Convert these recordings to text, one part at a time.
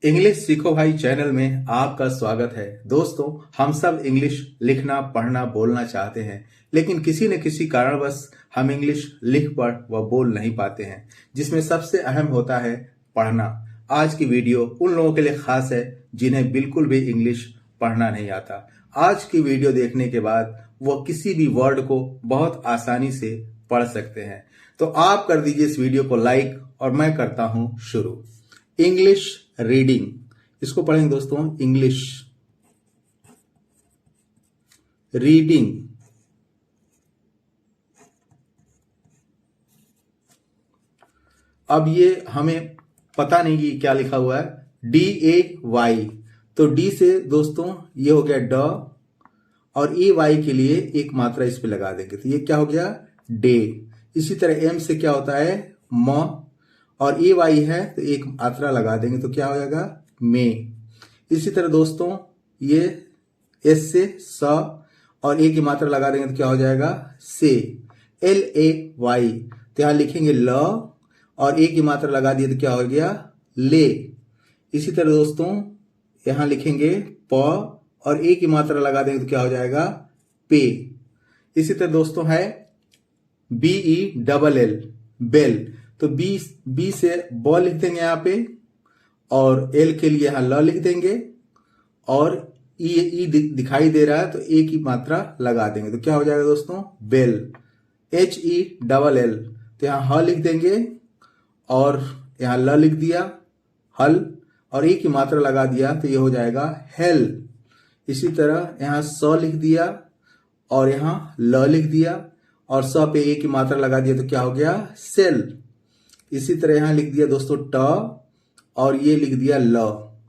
English सीखो भाई channel में आपका स्वागत है। दोस्तों, हम सब इंग्लिश लिखना, पढ़ना, बोलना चाहते हैं, लेकिन किसी न किसी कारणवश हम इंग्लिश लिख पढ़ व बोल नहीं पाते हैं, जिसमें सबसे अहम होता है पढ़ना। आज की वीडियो उन लोगों के लिए खास है जिन्हें बिल्कुल भी इंग्लिश पढ़ना नहीं आता। आज की वीडियो देखने के बाद वो किसी भी वर्ड को बहुत आसानी से पढ़ सकते हैं। तो आप कर दीजिए इस वीडियो को लाइक और मैं करता हूं शुरू। इंग्लिश रीडिंग, इसको पढ़ेंगे दोस्तों। English reading. अब ये हमें पता नहीं कि क्या लिखा हुआ है। DAY, तो डी से दोस्तों ये हो गया ड, और AY के लिए एक मात्रा इस पे लगा देंगे तो ये क्या हो गया डे। इसी तरह M से क्या होता है म, और AY है तो एक मात्रा लगा देंगे तो क्या हो जाएगा में। इसी तरह दोस्तों ये S से स, और एक की मात्रा लगा देंगे तो क्या हो जाएगा से। LAY, तो यहां लिखेंगे ल, और एक की मात्रा लगा दिए तो क्या हो गया ले। इसी तरह दोस्तों यहां लिखेंगे प, और एक की मात्रा लगा देंगे तो क्या हो जाएगा पे। इसी तरह दोस्तों है BELL, बेल, तो बी से ब लिख देंगे यहाँ पे, और एल के लिए यहां ल लिख देंगे, और ई दिखाई दे रहा है तो ए की मात्रा लगा देंगे तो क्या हो जाएगा दोस्तों बेल। HELL, तो यहां ह लिख देंगे, और यहां ल लिख दिया हल, और ए की मात्रा लगा दिया तो ये हो जाएगा हेल। इसी तरह यहां स लिख दिया, और यहां ल लिख दिया, और स पे ए की मात्रा लगा दिया तो क्या हो गया सेल। इसी तरह यहां लिख दिया दोस्तों ट, और ये लिख दिया ल,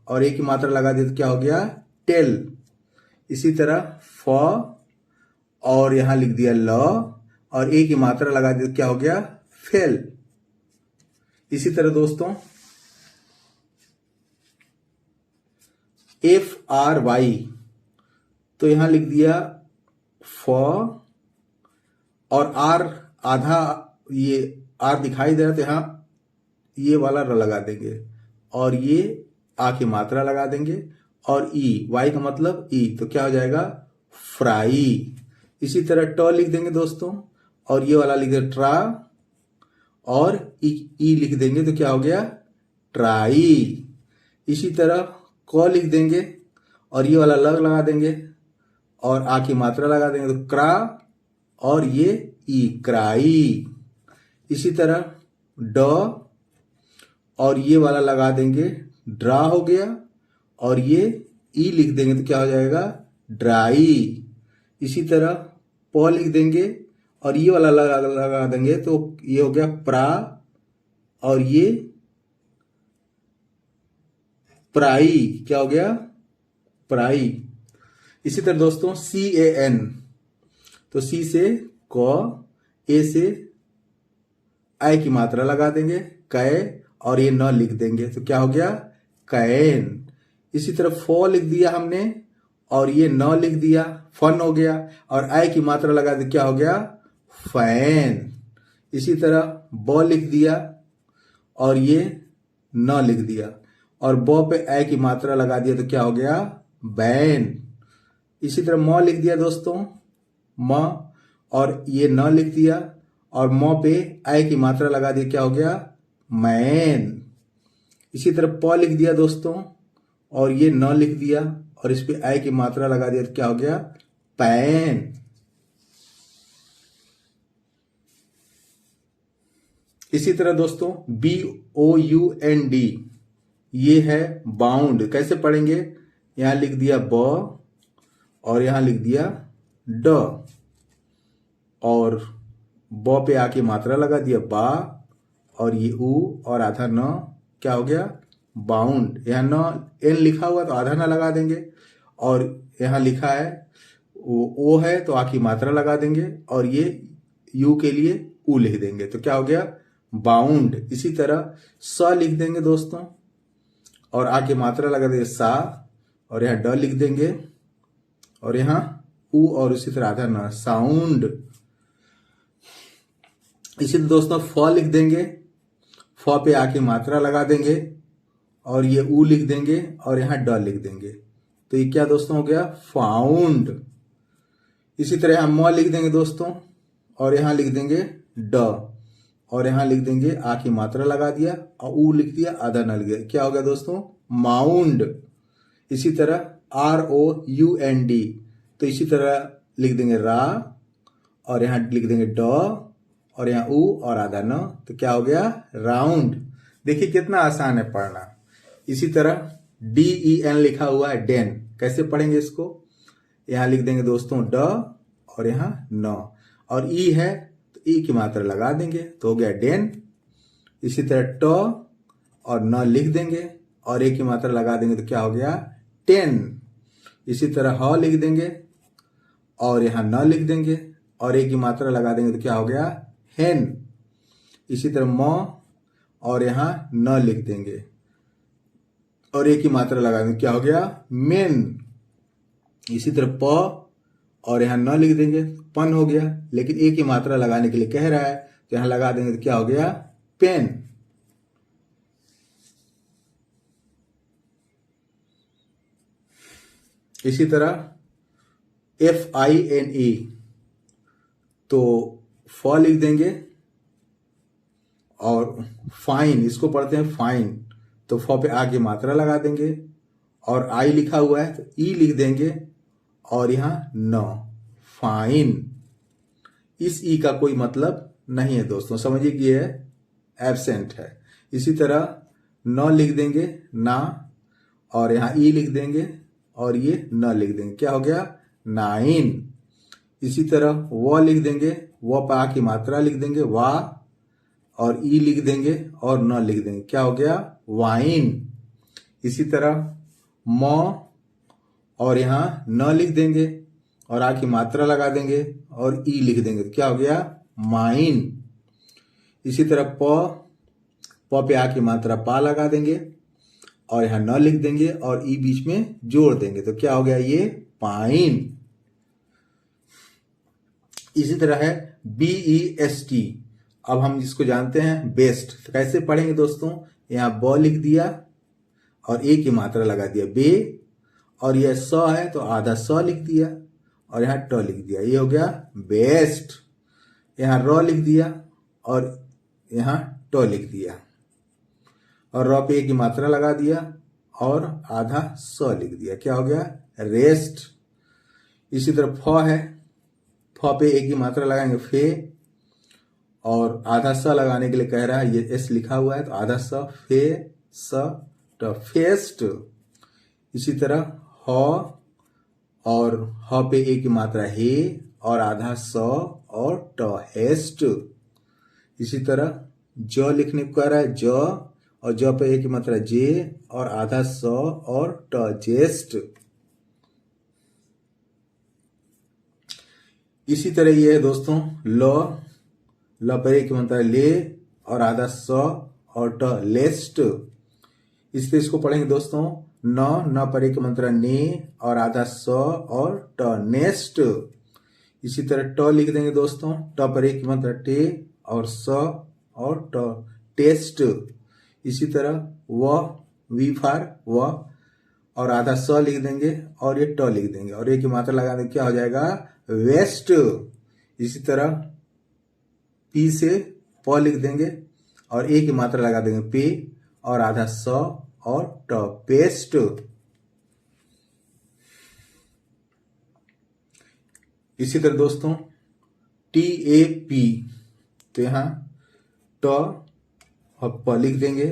और एक की मात्रा लगा दिया तो क्या हो गया टेल। इसी तरह फ, और यहां लिख दिया ल, और एक की मात्रा लगा दिया तो क्या हो गया फेल। इसी तरह दोस्तों FRY, तो यहां लिख दिया फ, और आर आधा ये आर दिखाई दे रहा तो यहां ये वाला र लगा देंगे, और ये आ की मात्रा लगा देंगे, और वाई का मतलब तो क्या हो जाएगा फ्राई। इसी तरह ट लिख देंगे दोस्तों, और ये वाला लिख देंगे ट्रा, और ई लिख देंगे तो क्या हो गया ट्राई। इसी तरह क लिख देंगे, और ये वाला लग लगा देंगे, और आ की मात्रा लगा देंगे तो क्रा, और ये क्राई। इसी तरह ड, और ये वाला लगा देंगे ड्रा हो गया, और ये लिख देंगे तो क्या हो जाएगा ड्राई। इसी तरह प लिख देंगे, और ये वाला लगा देंगे तो ये हो गया प्रा, और ये प्राई, क्या हो गया प्राई। इसी तरह दोस्तों CAN, तो सी से क, ए से आई की मात्रा लगा देंगे कै, और ये न लिख देंगे तो क्या हो गया कैन। इसी तरह फ लिख दिया हमने, और ये न लिख दिया फन हो गया, और आई की मात्रा लगा दे क्या हो गया फैन। इसी तरह ब लिख दिया, और ये न लिख दिया, और ब पे आई की मात्रा लगा दिया तो क्या हो गया बैन। इसी तरह म लिख दिया दोस्तों म, और ये न लिख दिया, और म पे आई की मात्रा लगा दी क्या हो गया मैन। इसी तरह प लिख दिया दोस्तों, और ये न लिख दिया, और इस पे आई की मात्रा लगा दिया तो क्या हो गया पैन। इसी तरह दोस्तों BOUND, ये है बाउंड। कैसे पढ़ेंगे, यहां लिख दिया ब, और यहां लिख दिया ड, और ब पे आके मात्रा लगा दिया बा, और ये और आधा न, क्या हो गया बाउंड। यहां न एन लिखा हुआ तो आधा न लगा देंगे, और यहां लिखा है ओ है तो आ की मात्रा लगा देंगे, और ये यू के लिए ऊ लिख देंगे तो क्या हो गया बाउंड। इसी तरह स लिख देंगे दोस्तों, और आ की मात्रा लगा देंगे सा, और यहां ड लिख देंगे, और यहां ऊ, और इसी तरह आधा न साउंड। इसी तरह दोस्तों फ लिख देंगे, फ पे आके मात्रा लगा देंगे, और ये ऊ लिख देंगे और यहाँ ड लिख देंगे। तो ये क्या दोस्तों हो गया? फाउंड। इसी तरह यहाँ म लिख देंगे दोस्तों और यहाँ लिख देंगे ड और यहाँ लिख देंगे आ की मात्रा लगा दिया और ऊ लिख दिया, आधा न लिख दिया। क्या हो गया दोस्तों? माउंड। इसी तरह ROUND, तो इसी तरह लिख देंगे रा और यहाँ लिख देंगे ड और यहाँ ऊ और आधा न, तो क्या हो गया? राउंड। देखिए कितना आसान है पढ़ना। इसी तरह DEN लिखा हुआ है डेन, कैसे पढ़ेंगे इसको? यहाँ लिख देंगे दोस्तों ड और यहाँ न, और ई है तो ई की मात्रा लगा देंगे तो हो गया डेन। इसी तरह ट और न लिख देंगे और ए की मात्रा लगा देंगे तो क्या हो गया? टेन। इसी तरह ह लिख देंगे और यहाँ न लिख देंगे और ए की मात्रा लगा देंगे तो क्या हो गया? हेन। इसी तरह म और यहाँ न लिख देंगे और ए की मात्रा लगा देंगे, क्या हो गया? मेन। इसी तरह प और यहाँ न लिख देंगे, पन हो गया, लेकिन ए की मात्रा लगाने के लिए कह रहा है तो यहाँ लगा देंगे तो क्या हो गया? पेन। इसी तरह FINE, तो फ लिख देंगे और फाइन, इसको पढ़ते हैं फाइन, तो फ पे आ की मात्रा लगा देंगे और आई लिखा हुआ है तो ई लिख देंगे और यहाँ न, फाइन। इस ई का कोई मतलब नहीं है दोस्तों, समझिए कि यह एब्सेंट है। इसी तरह न लिख देंगे ना और यहाँ ई लिख देंगे और ये न लिख देंगे, क्या हो गया? नाइन। इसी तरह व लिख देंगे, व पे आ की मात्रा लिख देंगे वा और ई लिख देंगे और न लिख देंगे, क्या हो गया? वाइन। इसी तरह म और यहाँ न लिख देंगे और आ की मात्रा लगा देंगे और ई लिख देंगे तो क्या हो गया? माइन। इसी तरह प पे आ की मात्रा पा लगा देंगे और यहाँ न लिख देंगे और ई बीच में जोड़ देंगे तो क्या हो गया? ये पाइन। इसी तरह है BEST, अब हम इसको जानते हैं बेस्ट, तो कैसे पढ़ेंगे दोस्तों? यहाँ ब लिख दिया और ए की मात्रा लगा दिया बे, और यह स है तो आधा स लिख दिया और यहाँ ट लिख दिया, ये हो गया बेस्ट। यहाँ र लिख दिया और यहाँ ट लिख दिया और र पे ए की मात्रा लगा दिया और आधा स लिख दिया, क्या हो गया? रेस्ट। इसी तरह फ है, फ पे ए की मात्रा लगाएंगे फे और आधा स लगाने के लिए कह रहा है, ये एस लिखा हुआ है तो आधा स, फे स ट, फेस्ट। इसी तरह ह और ह पे ए की मात्रा हे और आधा स और ट, हेस्ट। इसी तरह ज लिखने को कह रहा है, ज और ज पे ए की मात्रा जे और आधा स और ट, जेस्ट। इसी तरह ये है दोस्तों ल पे ए की मात्रा ले और आधा स और ट, लेस्ट। इस तरह इसको पढ़ेंगे दोस्तों न पर ए की मात्रा ने और आधा स और ट, नेस्ट। इसी तरह ट लिख देंगे दोस्तों, ट पर ए की मात्रा टे और स और ट, टेस्ट। इसी तरह वी फॉर व और आधा स लिख देंगे और ये ट लिख देंगे और ए की मात्रा लगा देंगे, क्या हो जाएगा? वेस्ट। इसी तरह पी से प लिख देंगे और ए की मात्रा लगा देंगे पे और आधा स और ट, पेस्ट। इसी तरह दोस्तों TAP, तो यहाँ ट और प लिख देंगे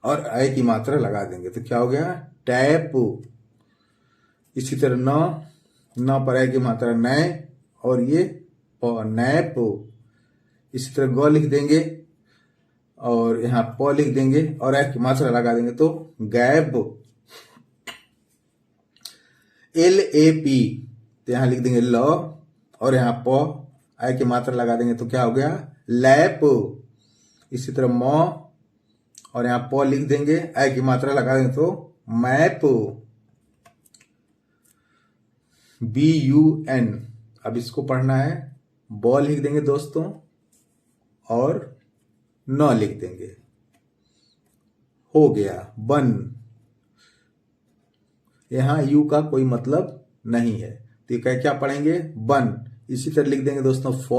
और आई की मात्रा लगा देंगे तो क्या हो गया? टैप। इसी तरह न पर आई की मात्रा नए और ये प, नैप। इसी तरह ग लिख देंगे और यहाँ प लिख देंगे और आई की मात्रा लगा देंगे तो गैप। LAP, तो यहाँ लिख देंगे ल और यहाँ प आई की मात्रा लगा देंगे तो क्या हो गया? लैप। इसी तरह म और यहाँ प लिख देंगे, आई की मात्रा लगा देंगे तो मैप। BUN, अब इसको पढ़ना है, ब लिख देंगे दोस्तों और न लिख देंगे, हो गया, बन। यहां यू का कोई मतलब नहीं है, तो ये क्या पढ़ेंगे, बन। इसी तरह लिख देंगे दोस्तों फ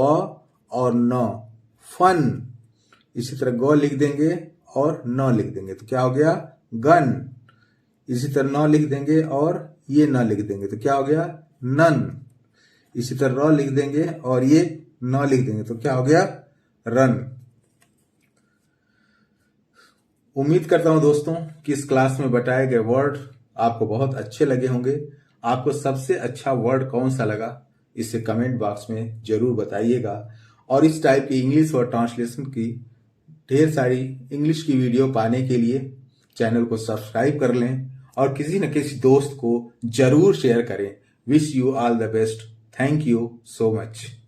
और न, फन। इसी तरह ग लिख देंगे और न लिख देंगे, तो क्या हो गया, गन। इसी तरह न लिख देंगे और ये न लिख देंगे, तो क्या हो गया, नन। इसी तरह र लिख देंगे और ये न लिख देंगे, तो क्या हो गया, रन। उम्मीद करता हूं दोस्तों कि इस क्लास में बताए गए वर्ड आपको बहुत अच्छे लगे होंगे। आपको सबसे अच्छा वर्ड कौन सा लगा इसे कमेंट बॉक्स में जरूर बताइएगा। और इस टाइप की इंग्लिश और ट्रांसलेशन की ढेर सारी इंग्लिश की वीडियो पाने के लिए चैनल को सब्सक्राइब कर लें और किसी न किसी दोस्त को जरूर शेयर करें। Wish you all the best. Thank you so much.